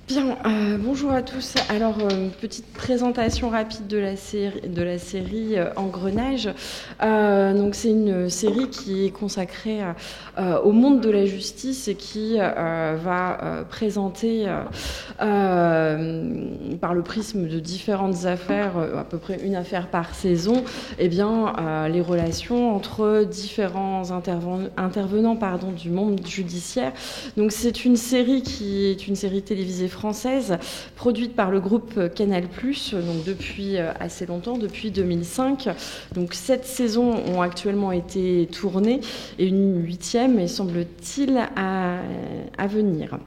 Bien, bonjour à tous. Alors, petite présentation rapide de la série Engrenage. Donc, c'est une série qui est consacrée au monde de la justice et qui va présenter par le prisme de différentes affaires, à peu près une affaire par saison, les relations entre différents intervenants du monde judiciaire. Donc, c'est une série qui est une série télévisée française, produite par le groupe Canal+, donc depuis assez longtemps, depuis 2005. Donc 7 saisons ont actuellement été tournées et une 8e est, semble-t-il, à venir.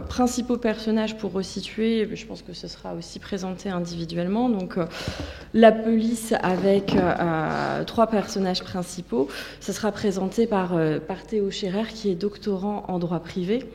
Principaux personnages pour resituer, je pense que ce sera aussi présenté individuellement. Donc, la police avec 3 personnages principaux. Ce sera présenté par Théo Scherer, qui est doctorant en droit privé.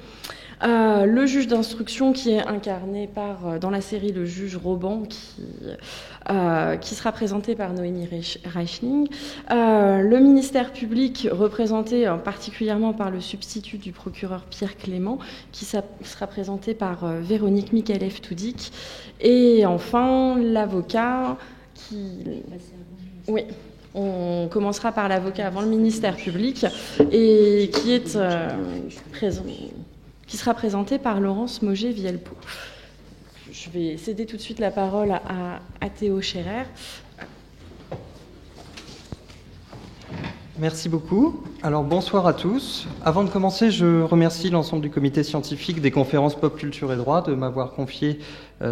Le juge d'instruction qui est incarné par, dans la série, le juge Roban, qui sera présenté par Noémie Reichling. Le ministère public, représenté particulièrement par le substitut du procureur Pierre Clément, qui sera présenté par Véronique Mikalev-Toudik. Et enfin, l'avocat qui... Oui. On commencera par l'avocat avant le ministère public et qui est qui sera présenté par Laurence Moget-Vielpo. Je vais céder tout de suite la parole à Théo Scherer. Merci beaucoup. Alors bonsoir à tous. Avant de commencer, je remercie l'ensemble du comité scientifique des conférences Pop Culture et Droit de m'avoir confié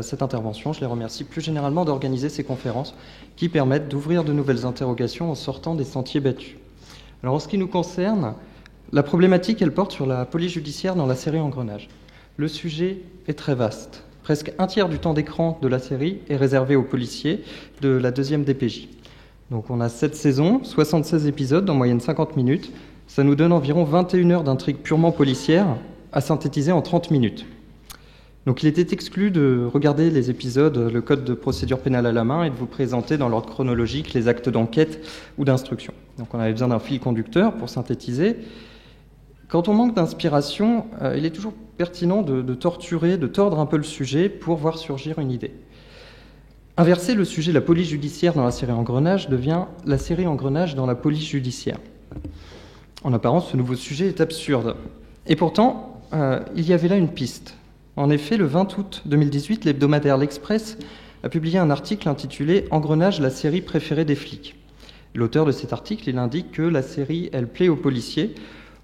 cette intervention. Je les remercie plus généralement d'organiser ces conférences qui permettent d'ouvrir de nouvelles interrogations en sortant des sentiers battus. Alors en ce qui nous concerne, la problématique, elle porte sur la police judiciaire dans la série Engrenage. Le sujet est très vaste. Presque un tiers du temps d'écran de la série est réservé aux policiers de la 2e DPJ. Donc on a 7 saisons, 76 épisodes, en moyenne 50 minutes. Ça nous donne environ 21 heures d'intrigue purement policière à synthétiser en 30 minutes. Donc il était exclu de regarder les épisodes, le code de procédure pénale à la main et de vous présenter dans l'ordre chronologique les actes d'enquête ou d'instruction. Donc on avait besoin d'un fil conducteur pour synthétiser. Quand on manque d'inspiration, il est toujours pertinent de torturer, de tordre un peu le sujet pour voir surgir une idée. Inverser le sujet de la police judiciaire dans la série Engrenage devient la série Engrenage dans la police judiciaire. En apparence, ce nouveau sujet est absurde. Et pourtant, il y avait là une piste. En effet, le 20 août 2018, l'hebdomadaire L'Express a publié un article intitulé « Engrenage, la série préférée des flics ». L'auteur de cet article, il indique que la série, elle plaît aux policiers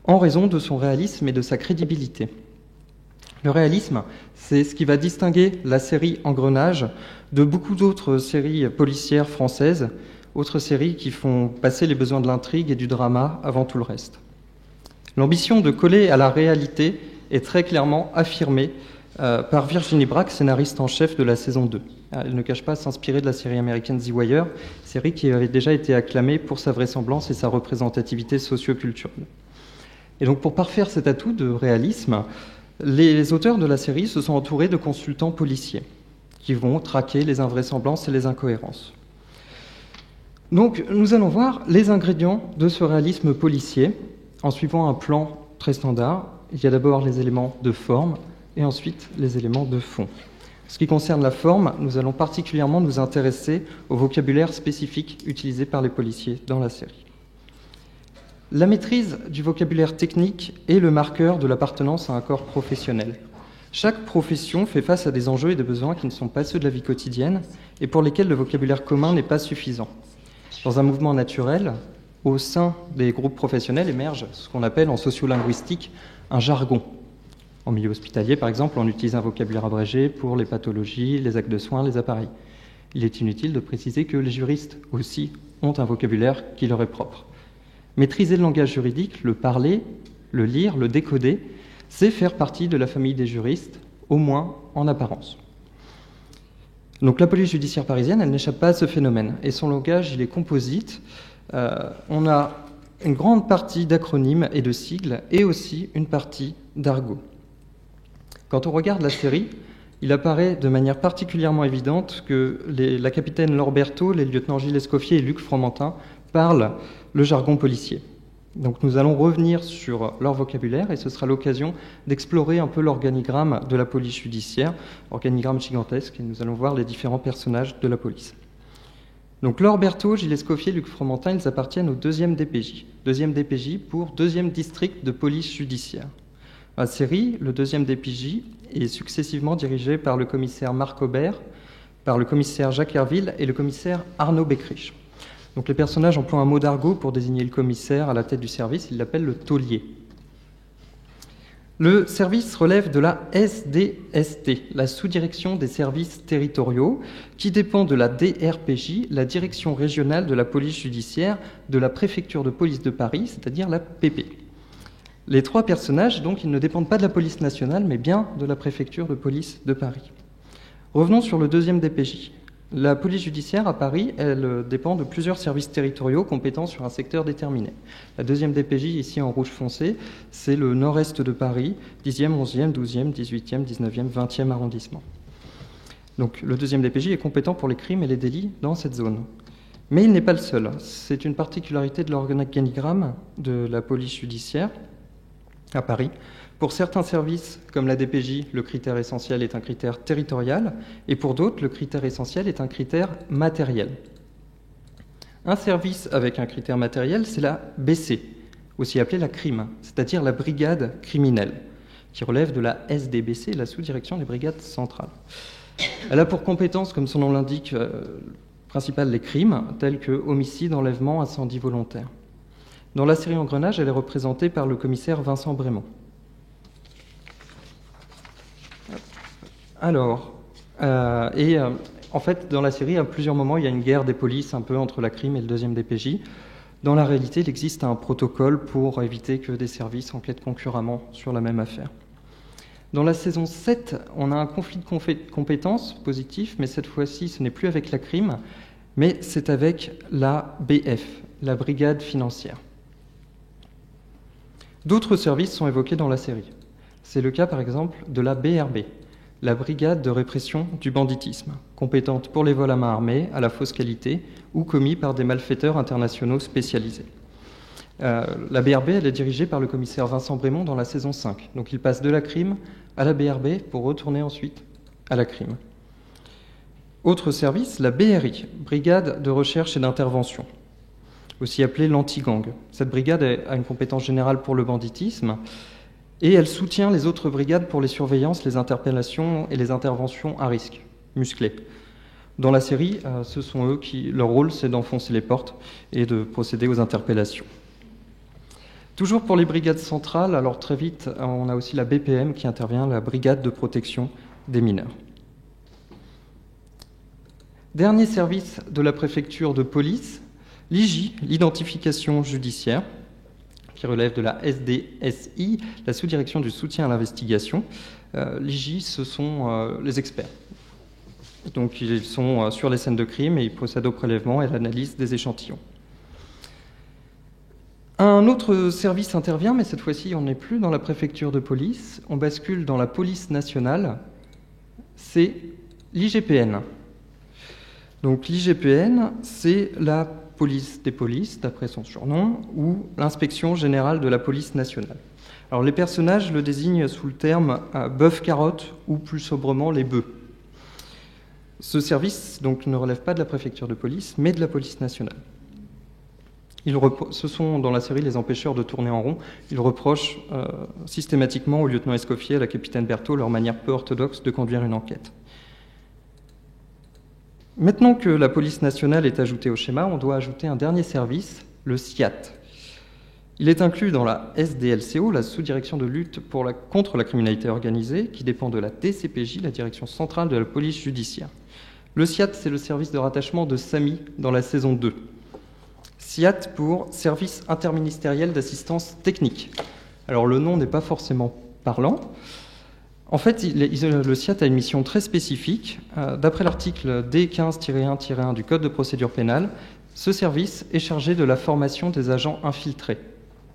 en raison de son réalisme et de sa crédibilité. Le réalisme, c'est ce qui va distinguer la série Engrenage de beaucoup d'autres séries policières françaises, autres séries qui font passer les besoins de l'intrigue et du drama avant tout le reste. L'ambition de coller à la réalité est très clairement affirmée par Virginie Brack, scénariste en chef de la saison 2. Elle ne cache pas s'inspirer de la série américaine The Wire, série qui avait déjà été acclamée pour sa vraisemblance et sa représentativité socio-culturelle. Et donc pour parfaire cet atout de réalisme, les auteurs de la série se sont entourés de consultants policiers qui vont traquer les invraisemblances et les incohérences. Donc nous allons voir les ingrédients de ce réalisme policier en suivant un plan très standard. Il y a d'abord les éléments de forme et ensuite les éléments de fond. En ce qui concerne la forme, nous allons particulièrement nous intéresser au vocabulaire spécifique utilisé par les policiers dans la série. La maîtrise du vocabulaire technique est le marqueur de l'appartenance à un corps professionnel. Chaque profession fait face à des enjeux et des besoins qui ne sont pas ceux de la vie quotidienne et pour lesquels le vocabulaire commun n'est pas suffisant. Dans un mouvement naturel, au sein des groupes professionnels émerge ce qu'on appelle en sociolinguistique un jargon. En milieu hospitalier, par exemple, on utilise un vocabulaire abrégé pour les pathologies, les actes de soins, les appareils. Il est inutile de préciser que les juristes aussi ont un vocabulaire qui leur est propre. Maîtriser le langage juridique, le parler, le lire, le décoder, c'est faire partie de la famille des juristes, au moins en apparence. Donc la police judiciaire parisienne, elle n'échappe pas à ce phénomène. Et son langage, il est composite. On a une grande partie d'acronymes et de sigles, et aussi une partie d'argot. Quand on regarde la série, il apparaît de manière particulièrement évidente que la capitaine Laure Berthaud, les lieutenants Gilles Escoffier et Luc Fromentin parlent le jargon policier. Donc nous allons revenir sur leur vocabulaire et ce sera l'occasion d'explorer un peu l'organigramme de la police judiciaire, organigramme gigantesque, et nous allons voir les différents personnages de la police. Donc Laure Berthaud, Gilles Escoffier, Luc Fromentin, ils appartiennent au 2e DPJ. 2e DPJ pour 2e district de police judiciaire. La série, le 2e DPJ est successivement dirigé par le commissaire Marc Aubert, par le commissaire Jacques Herville et le commissaire Arnaud Beckrich. Donc les personnages emploient un mot d'argot pour désigner le commissaire à la tête du service, ils l'appellent le taulier. Le service relève de la SDST, la sous-direction des services territoriaux, qui dépend de la DRPJ, la direction régionale de la police judiciaire de la préfecture de police de Paris, c'est-à-dire la PP. Les 3 personnages, donc, ils ne dépendent pas de la police nationale, mais bien de la préfecture de police de Paris. Revenons sur le 2e DPJ. La police judiciaire à Paris, elle dépend de plusieurs services territoriaux compétents sur un secteur déterminé. La 2e DPJ, ici en rouge foncé, c'est le nord-est de Paris, 10e, 11e, 12e, 18e, 19e, 20e arrondissement. Donc le 2e DPJ est compétent pour les crimes et les délits dans cette zone. Mais il n'est pas le seul. C'est une particularité de l'organigramme de la police judiciaire à Paris. Pour certains services, comme la DPJ, le critère essentiel est un critère territorial, et pour d'autres, le critère essentiel est un critère matériel. Un service avec un critère matériel, c'est la BC, aussi appelée la CRIM, c'est-à-dire la brigade criminelle, qui relève de la SDBC, la sous-direction des brigades centrales. Elle a pour compétence, comme son nom l'indique, principale les crimes, tels que homicide, enlèvement, incendie volontaire. Dans la série Engrenage, elle est représentée par le commissaire Vincent Brémond. Alors, en fait, dans la série, à plusieurs moments, il y a une guerre des polices un peu entre la CRIM et le 2e DPJ. Dans la réalité, il existe un protocole pour éviter que des services enquêtent concurremment sur la même affaire. Dans la saison 7, on a un conflit de compétences positif, mais cette fois-ci, ce n'est plus avec la CRIM, mais c'est avec la BF, la brigade financière. D'autres services sont évoqués dans la série. C'est le cas, par exemple, de la BRB, la brigade de répression du banditisme, compétente pour les vols à main armée, à la fausse qualité ou commis par des malfaiteurs internationaux spécialisés. La BRB, elle est dirigée par le commissaire Vincent Brémond dans la saison 5. Donc il passe de la CRIM à la BRB pour retourner ensuite à la CRIM. Autre service, la BRI, brigade de recherche et d'intervention, aussi appelée l'anti-gang. Cette brigade a une compétence générale pour le banditisme, et elle soutient les autres brigades pour les surveillances, les interpellations et les interventions à risque, musclées. Dans la série, ce sont eux leur rôle, c'est d'enfoncer les portes et de procéder aux interpellations. Toujours pour les brigades centrales, alors très vite, on a aussi la BPM qui intervient, la brigade de protection des mineurs. Dernier service de la préfecture de police, l'IJ, l'identification judiciaire, qui relève de la SDSI, la sous-direction du soutien à l'investigation. L'IJ, ce sont les experts. Donc, ils sont sur les scènes de crime et ils procèdent au prélèvement et à l'analyse des échantillons. Un autre service intervient, mais cette fois-ci, on n'est plus dans la préfecture de police. On bascule dans la police nationale. C'est l'IGPN. Donc, l'IGPN, c'est la police des polices, d'après son surnom, ou l'inspection générale de la police nationale. Alors les personnages le désignent sous le terme bœuf-carotte ou plus sobrement les bœufs. Ce service donc ne relève pas de la préfecture de police, mais de la police nationale. Ce sont dans la série les empêcheurs de tourner en rond. Ils reprochent systématiquement au lieutenant Escoffier et à la capitaine Berthaud leur manière peu orthodoxe de conduire une enquête. Maintenant que la police nationale est ajoutée au schéma, on doit ajouter un dernier service, le SIAT. Il est inclus dans la SDLCO, la sous-direction de lutte contre la criminalité organisée, qui dépend de la DCPJ, la direction centrale de la police judiciaire. Le SIAT, c'est le service de rattachement de Samy dans la saison 2. SIAT pour Service interministériel d'assistance technique. Alors le nom n'est pas forcément parlant. En fait, le SIAT a une mission très spécifique. D'après l'article D15-1-1 du Code de procédure pénale, ce service est chargé de la formation des agents infiltrés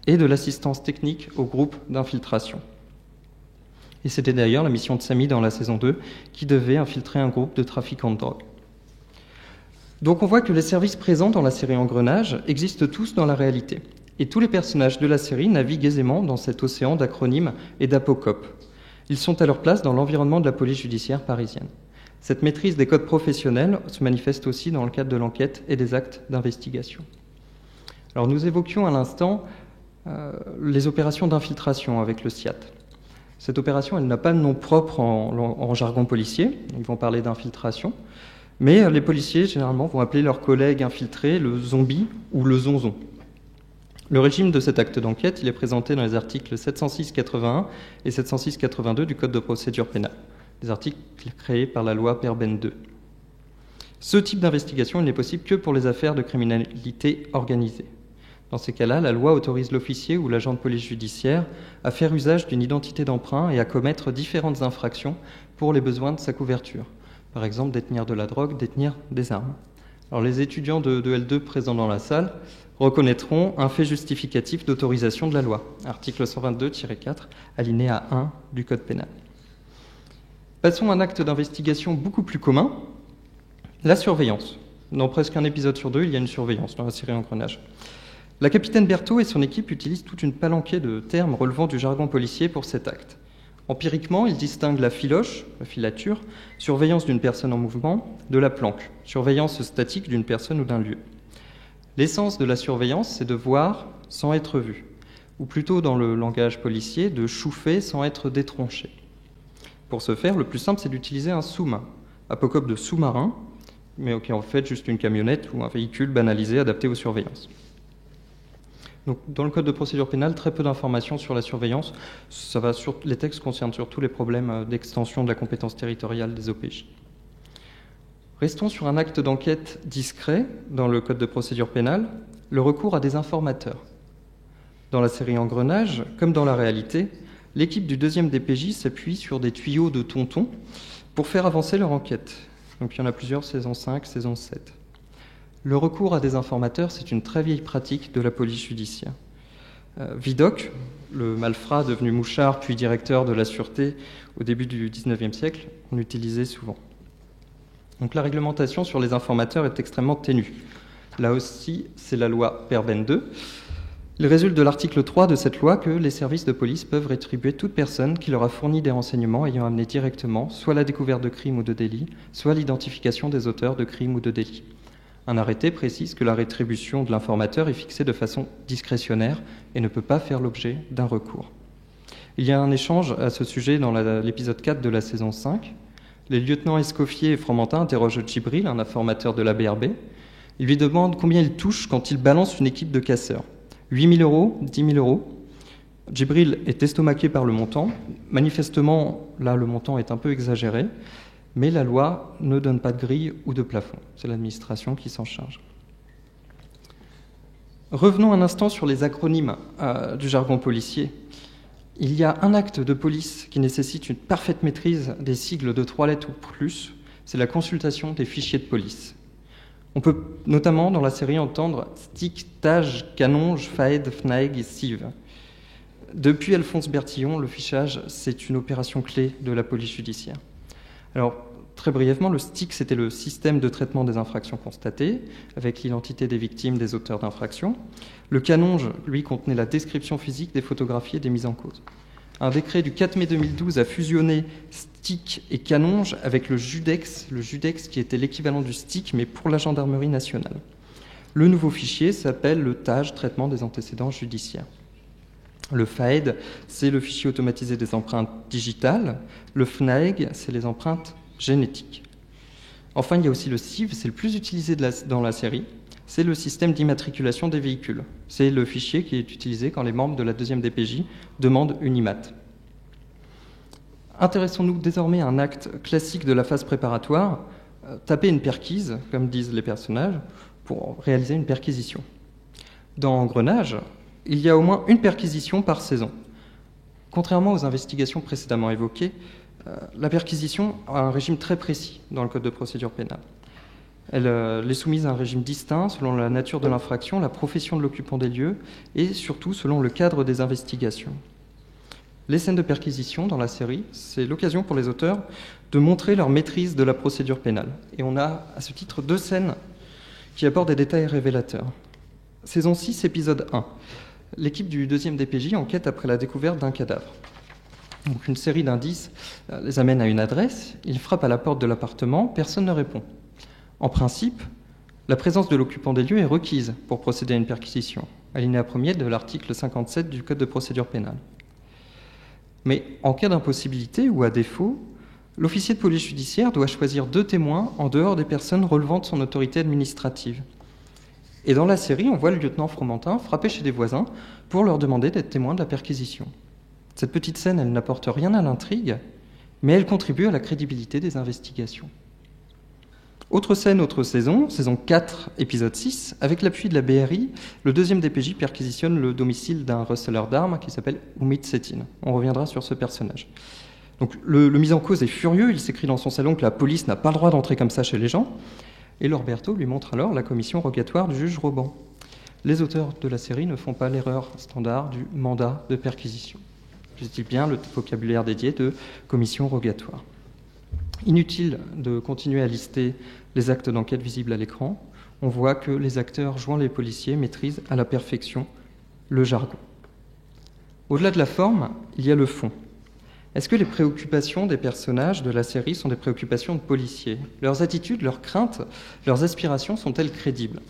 et de l'assistance technique au groupe d'infiltration. Et c'était d'ailleurs la mission de Samy dans la saison 2, qui devait infiltrer un groupe de trafiquants de drogue. Donc on voit que les services présents dans la série Engrenage existent tous dans la réalité. Et tous les personnages de la série naviguent aisément dans cet océan d'acronymes et d'apocopes. Ils sont à leur place dans l'environnement de la police judiciaire parisienne. Cette maîtrise des codes professionnels se manifeste aussi dans le cadre de l'enquête et des actes d'investigation. Alors nous évoquions à l'instant les opérations d'infiltration avec le SIAT. Cette opération, elle n'a pas de nom propre en jargon policier, ils vont parler d'infiltration, mais les policiers, généralement, vont appeler leurs collègues infiltrés le zombie ou le zonzon. Le régime de cet acte d'enquête, il est présenté dans les articles 706-81 et 706-82 du Code de procédure pénale, des articles créés par la loi Perben II. Ce type d'investigation, il n'est possible que pour les affaires de criminalité organisée. Dans ces cas-là, la loi autorise l'officier ou l'agent de police judiciaire à faire usage d'une identité d'emprunt et à commettre différentes infractions pour les besoins de sa couverture. Par exemple, détenir de la drogue, détenir des armes. Alors, les étudiants de L2 présents dans la salle reconnaîtront un fait justificatif d'autorisation de la loi, article 122-4, alinéa 1 du Code pénal. Passons à un acte d'investigation beaucoup plus commun, la surveillance. Dans presque un épisode sur deux, il y a une surveillance dans la série Engrenage. La capitaine Berthaud et son équipe utilisent toute une palanquée de termes relevant du jargon policier pour cet acte. Empiriquement, ils distinguent la filoche, la filature, surveillance d'une personne en mouvement, de la planque, surveillance statique d'une personne ou d'un lieu. L'essence de la surveillance, c'est de voir sans être vu, ou plutôt dans le langage policier, de chouffer sans être détronché. Pour ce faire, le plus simple, c'est d'utiliser un sous-main, apocope de sous-marin, mais qui est en fait juste une camionnette ou un véhicule banalisé adapté aux surveillances. Donc, dans le Code de procédure pénale, très peu d'informations sur la surveillance. Les textes concernent surtout les problèmes d'extension de la compétence territoriale des OPJ. Restons sur un acte d'enquête discret dans le Code de procédure pénale, le recours à des informateurs. Dans la série Engrenage, comme dans la réalité, l'équipe du 2e DPJ s'appuie sur des tuyaux de tonton pour faire avancer leur enquête. Donc il y en a plusieurs, saison 5, saison 7. Le recours à des informateurs, c'est une très vieille pratique de la police judiciaire. Vidocq, le malfrat devenu mouchard puis directeur de la sûreté au début du XIXe siècle, en utilisait souvent. Donc la réglementation sur les informateurs est extrêmement ténue. Là aussi, c'est la loi Perben II. Il résulte de l'article 3 de cette loi que les services de police peuvent rétribuer toute personne qui leur a fourni des renseignements ayant amené directement soit la découverte de crimes ou de délits, soit l'identification des auteurs de crimes ou de délits. Un arrêté précise que la rétribution de l'informateur est fixée de façon discrétionnaire et ne peut pas faire l'objet d'un recours. Il y a un échange à ce sujet dans l'épisode 4 de la saison 5. Les lieutenants Escoffier et Fromentin interrogent Djibril, un informateur de la BRB. Ils lui demandent combien il touche quand il balance une équipe de casseurs. 8 000 €, 10 000 €. Djibril est estomaqué par le montant. Manifestement, là, le montant est un peu exagéré. Mais la loi ne donne pas de grille ou de plafond. C'est l'administration qui s'en charge. Revenons un instant sur les acronymes du jargon policier. Il y a un acte de police qui nécessite une parfaite maîtrise des sigles de 3 lettres ou plus, c'est la consultation des fichiers de police. On peut notamment dans la série entendre STIC, TAGE, Canonge, FAED, FNAEG et SIV. Depuis Alphonse Bertillon, le fichage, c'est une opération clé de la police judiciaire. Alors, très brièvement, le STIC, c'était le système de traitement des infractions constatées, avec l'identité des victimes, des auteurs d'infractions. Le Canonge, lui, contenait la description physique des photographies et des mises en cause. Un décret du 4 mai 2012 a fusionné STIC et Canonge avec le Judex qui était l'équivalent du STIC, mais pour la gendarmerie nationale. Le nouveau fichier s'appelle le TAGE, traitement des antécédents judiciaires. Le FAED, c'est le fichier automatisé des empreintes digitales. Le FNAEG, c'est les empreintes génétiques. Enfin, il y a aussi le SIV, c'est le plus utilisé dans la série. C'est le système d'immatriculation des véhicules. C'est le fichier qui est utilisé quand les membres de la 2e DPJ demandent une IMAT. Intéressons-nous désormais à un acte classique de la phase préparatoire, taper une perquise, comme disent les personnages, pour réaliser une perquisition. Dans Engrenage, il y a au moins une perquisition par saison. Contrairement aux investigations précédemment évoquées, la perquisition a un régime très précis dans le Code de procédure pénale. Elle est soumise à un régime distinct selon la nature de l'infraction, la profession de l'occupant des lieux et surtout selon le cadre des investigations. Les scènes de perquisition dans la série, c'est l'occasion pour les auteurs de montrer leur maîtrise de la procédure pénale. Et on a à ce titre 2 scènes qui apportent des détails révélateurs. Saison 6, épisode 1. l'équipe du 2e DPJ enquête après la découverte d'un cadavre. Donc une série d'indices les amène à une adresse, ils frappent à la porte de l'appartement, personne ne répond. En principe, la présence de l'occupant des lieux est requise pour procéder à une perquisition, alinéa 1er de l'article 57 du Code de procédure pénale. Mais en cas d'impossibilité ou à défaut, l'officier de police judiciaire doit choisir 2 témoins en dehors des personnes relevant de son autorité administrative. Et dans la série, on voit le lieutenant Fromentin frapper chez des voisins pour leur demander d'être témoins de la perquisition. Cette petite scène, elle n'apporte rien à l'intrigue, mais elle contribue à la crédibilité des investigations. Autre scène, autre saison 4, épisode 6, avec l'appui de la BRI, le 2e DPJ perquisitionne le domicile d'un receleur d'armes qui s'appelle Umit Setin. On reviendra sur ce personnage. Donc le mis en cause est furieux, il s'écrie dans son salon que la police n'a pas le droit d'entrer comme ça chez les gens, et Lorberto lui montre alors la commission rogatoire du juge Roban. Les auteurs de la série ne font pas l'erreur standard du mandat de perquisition. Je dis bien le vocabulaire dédié de commission rogatoire. Inutile de continuer à lister les actes d'enquête visibles à l'écran. On voit que les acteurs jouant les policiers maîtrisent à la perfection le jargon. Au-delà de la forme, il y a le fond. Est-ce que les préoccupations des personnages de la série sont des préoccupations de policiers ? Leurs attitudes, leurs craintes, leurs aspirations sont-elles crédibles ?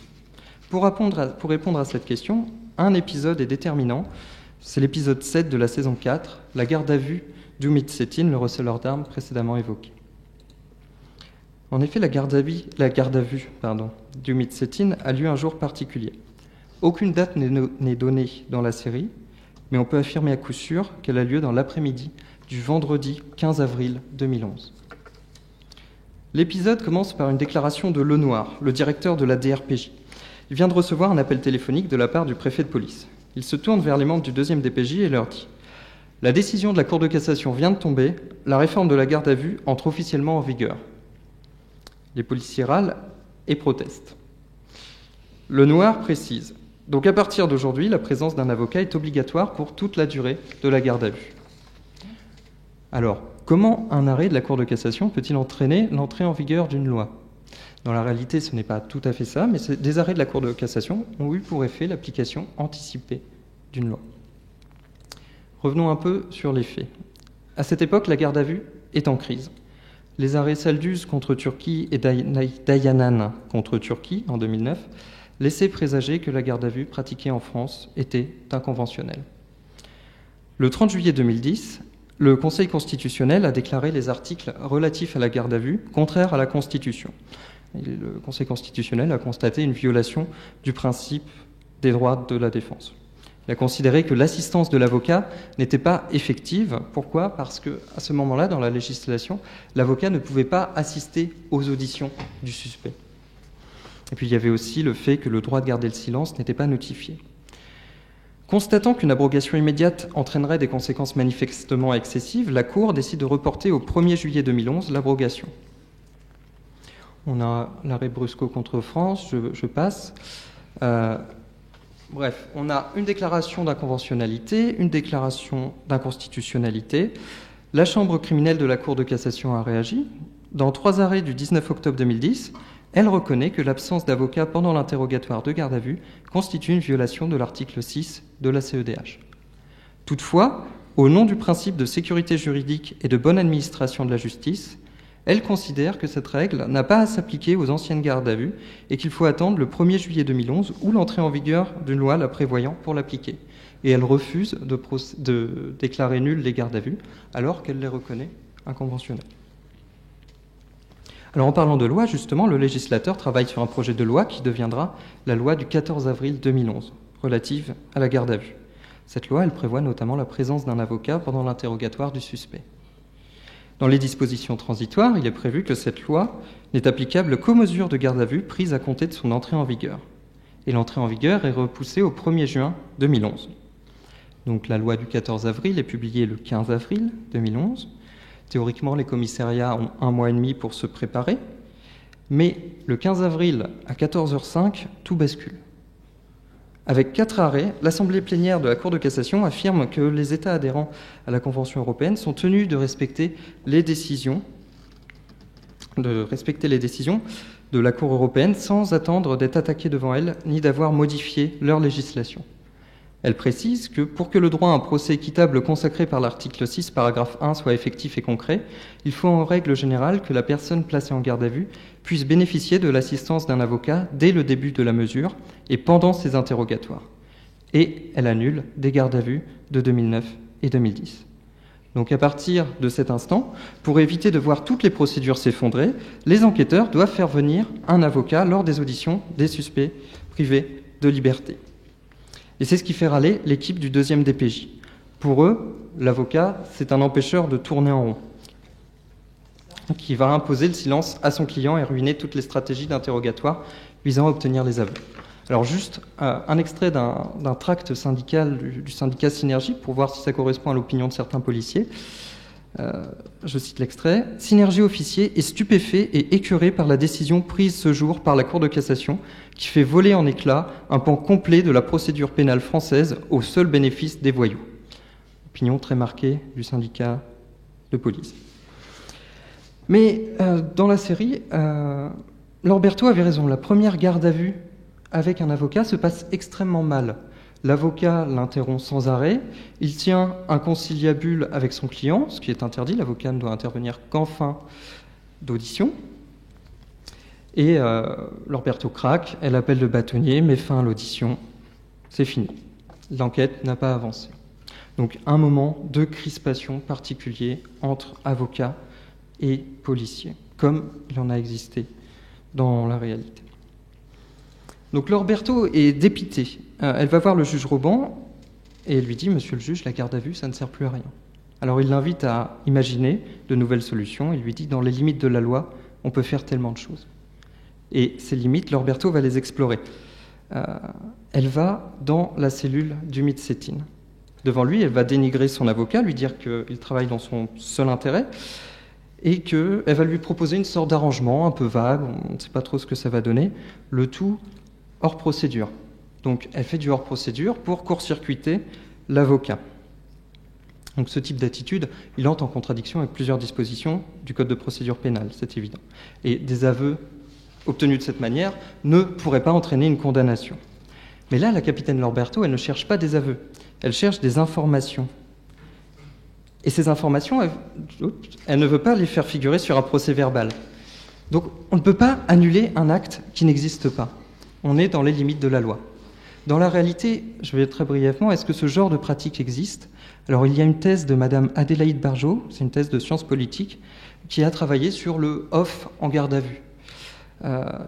Pour répondre à cette question, un épisode est déterminant. C'est l'épisode 7 de la saison 4, la garde à vue d'Umit Setin, le receleur d'armes précédemment évoqué. En effet, la garde à vue d'Umit Setin a lieu un jour particulier. Aucune date n'est donnée dans la série, mais on peut affirmer à coup sûr qu'elle a lieu dans l'après-midi du vendredi 15 avril 2011. L'épisode commence par une déclaration de Lenoir, le directeur de la DRPJ. Il vient de recevoir un appel téléphonique de la part du préfet de police. Il se tourne vers les membres du 2e DPJ et leur dit « La décision de la Cour de cassation vient de tomber, la réforme de la garde à vue entre officiellement en vigueur. » Les policiers râlent et protestent. Lenoir précise « Donc à partir d'aujourd'hui, la présence d'un avocat est obligatoire pour toute la durée de la garde à vue. » Alors, comment un arrêt de la Cour de cassation peut-il entraîner l'entrée en vigueur d'une loi ? Dans la réalité, ce n'est pas tout à fait ça, mais des arrêts de la Cour de cassation ont eu pour effet l'application anticipée d'une loi. Revenons un peu sur les faits. À cette époque, la garde à vue est en crise. Les arrêts Salduz contre Turquie et Dayanan contre Turquie en 2009 laissaient présager que la garde à vue pratiquée en France était inconventionnelle. Le 30 juillet 2010, le Conseil constitutionnel a déclaré les articles relatifs à la garde à vue contraires à la Constitution. Et le Conseil constitutionnel a constaté une violation du principe des droits de la défense. Il a considéré que l'assistance de l'avocat n'était pas effective. Pourquoi ? Parce qu'à ce moment-là, dans la législation, l'avocat ne pouvait pas assister aux auditions du suspect. Et puis il y avait aussi le fait que le droit de garder le silence n'était pas notifié. Constatant qu'une abrogation immédiate entraînerait des conséquences manifestement excessives, la Cour décide de reporter au 1er juillet 2011 l'abrogation. On a l'arrêt Brusco contre France, je passe. Bref, on a une déclaration d'inconventionnalité, une déclaration d'inconstitutionnalité. La Chambre criminelle de la Cour de cassation a réagi. Dans 3 arrêts du 19 octobre 2010, elle reconnaît que l'absence d'avocat pendant l'interrogatoire de garde à vue constitue une violation de l'article 6 de la CEDH. Toutefois, au nom du principe de sécurité juridique et de bonne administration de la justice, elle considère que cette règle n'a pas à s'appliquer aux anciennes gardes à vue et qu'il faut attendre le 1er juillet 2011 ou l'entrée en vigueur d'une loi la prévoyant pour l'appliquer. Et elle refuse de déclarer nulles les gardes à vue alors qu'elle les reconnaît inconventionnelles. Alors en parlant de loi, justement, le législateur travaille sur un projet de loi qui deviendra la loi du 14 avril 2011, relative à la garde à vue. Cette loi, elle prévoit notamment la présence d'un avocat pendant l'interrogatoire du suspect. Dans les dispositions transitoires, il est prévu que cette loi n'est applicable qu'aux mesures de garde à vue prises à compter de son entrée en vigueur. Et l'entrée en vigueur est repoussée au 1er juin 2011. Donc la loi du 14 avril est publiée le 15 avril 2011. Théoriquement, les commissariats ont 1 mois et demi pour se préparer. Mais le 15 avril à 14h05, tout bascule. Avec 4 arrêts, l'Assemblée plénière de la Cour de cassation affirme que les États adhérents à la Convention européenne sont tenus de respecter les décisions de la Cour européenne sans attendre d'être attaqués devant elle ni d'avoir modifié leur législation. Elle précise que pour que le droit à un procès équitable consacré par l'article 6, paragraphe 1, soit effectif et concret, il faut en règle générale que la personne placée en garde à vue puisse bénéficier de l'assistance d'un avocat dès le début de la mesure et pendant ses interrogatoires. Et elle annule des gardes à vue de 2009 et 2010. Donc à partir de cet instant, pour éviter de voir toutes les procédures s'effondrer, les enquêteurs doivent faire venir un avocat lors des auditions des suspects privés de liberté. Et c'est ce qui fait râler l'équipe du 2e DPJ. Pour eux, l'avocat, c'est un empêcheur de tourner en rond, qui va imposer le silence à son client et ruiner toutes les stratégies d'interrogatoire visant à obtenir les aveux. Alors juste un extrait d'un tract syndical du syndicat Synergie pour voir si ça correspond à l'opinion de certains policiers. Je cite l'extrait. « Synergie officier est stupéfait et écœuré par la décision prise ce jour par la Cour de cassation qui fait voler en éclats un pan complet de la procédure pénale française au seul bénéfice des voyous. » Opinion très marquée du syndicat de police. Mais dans la série, Laure Berthaud avait raison. La première garde à vue avec un avocat se passe extrêmement mal. L'avocat l'interrompt sans arrêt, il tient un conciliabule avec son client, ce qui est interdit, l'avocat ne doit intervenir qu'en fin d'audition. Et Laure Berthaud craque, elle appelle le bâtonnier, met fin à l'audition, c'est fini. L'enquête n'a pas avancé. Donc un moment de crispation particulier entre avocats et policiers, comme il en a existé dans la réalité. Donc Laure Berthaud est dépitée. Elle va voir le juge Roban et lui dit « Monsieur le juge, la garde à vue, ça ne sert plus à rien ». Alors il l'invite à imaginer de nouvelles solutions. Il lui dit « Dans les limites de la loi, on peut faire tellement de choses ». Et ces limites, Laure Berthaud va les explorer. Elle va dans la cellule d'Umit Sétine. Devant lui, elle va dénigrer son avocat, lui dire qu'il travaille dans son seul intérêt et qu'elle va lui proposer une sorte d'arrangement un peu vague, on ne sait pas trop ce que ça va donner, le tout hors procédure. Donc elle fait du hors procédure pour court-circuiter l'avocat. Donc ce type d'attitude, il entre en contradiction avec plusieurs dispositions du Code de procédure pénale, c'est évident. Et des aveux obtenus de cette manière ne pourraient pas entraîner une condamnation. Mais là, la capitaine Laure Berthaud, elle ne cherche pas des aveux, elle cherche des informations. Et ces informations, elle ne veut pas les faire figurer sur un procès verbal. Donc on ne peut pas annuler un acte qui n'existe pas. On est dans les limites de la loi. Dans la réalité, je vais très brièvement, est-ce que ce genre de pratique existe ? Alors il y a une thèse de Madame Adélaïde Barjot, c'est une thèse de sciences politiques, qui a travaillé sur le off en garde à vue.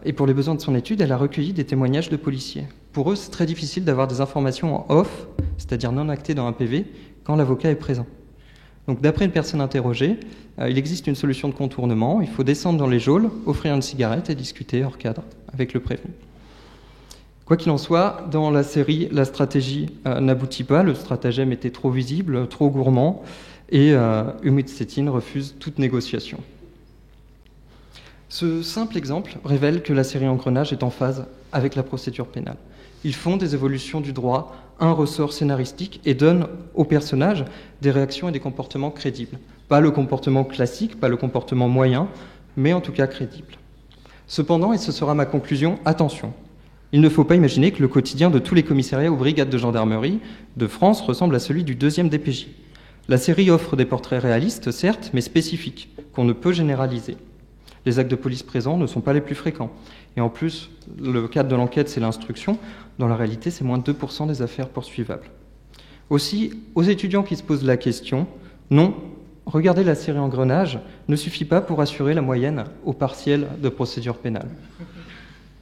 Et pour les besoins de son étude, elle a recueilli des témoignages de policiers. Pour eux, c'est très difficile d'avoir des informations en off, c'est-à-dire non actées dans un PV, quand l'avocat est présent. Donc d'après une personne interrogée, il existe une solution de contournement, il faut descendre dans les geôles, offrir une cigarette et discuter hors cadre avec le prévenu. Quoi qu'il en soit, dans la série, la stratégie n'aboutit pas, le stratagème était trop visible, trop gourmand, et Umit Sétine refuse toute négociation. Ce simple exemple révèle que la série Engrenage est en phase avec la procédure pénale. Ils font des évolutions du droit, un ressort scénaristique, et donnent aux personnages des réactions et des comportements crédibles. Pas le comportement classique, pas le comportement moyen, mais en tout cas crédible. Cependant, et ce sera ma conclusion, attention. Il ne faut pas imaginer que le quotidien de tous les commissariats ou brigades de gendarmerie de France ressemble à celui du 2e DPJ. La série offre des portraits réalistes, certes, mais spécifiques, qu'on ne peut généraliser. Les actes de police présents ne sont pas les plus fréquents. Et en plus, le cadre de l'enquête, c'est l'instruction. Dans la réalité, c'est moins de 2% des affaires poursuivables. Aussi, aux étudiants qui se posent la question, non, regarder la série Engrenage ne suffit pas pour assurer la moyenne au partiel de procédure pénale.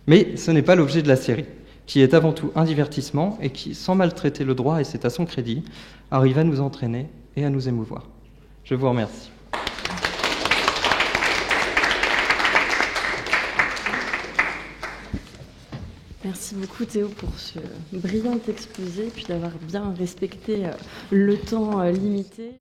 Mais ce n'est pas l'objet de la série, qui est avant tout un divertissement et qui, sans maltraiter le droit, et c'est à son crédit, arrive à nous entraîner et à nous émouvoir. Je vous remercie. Merci beaucoup Théo pour ce brillant exposé, puis d'avoir bien respecté le temps limité.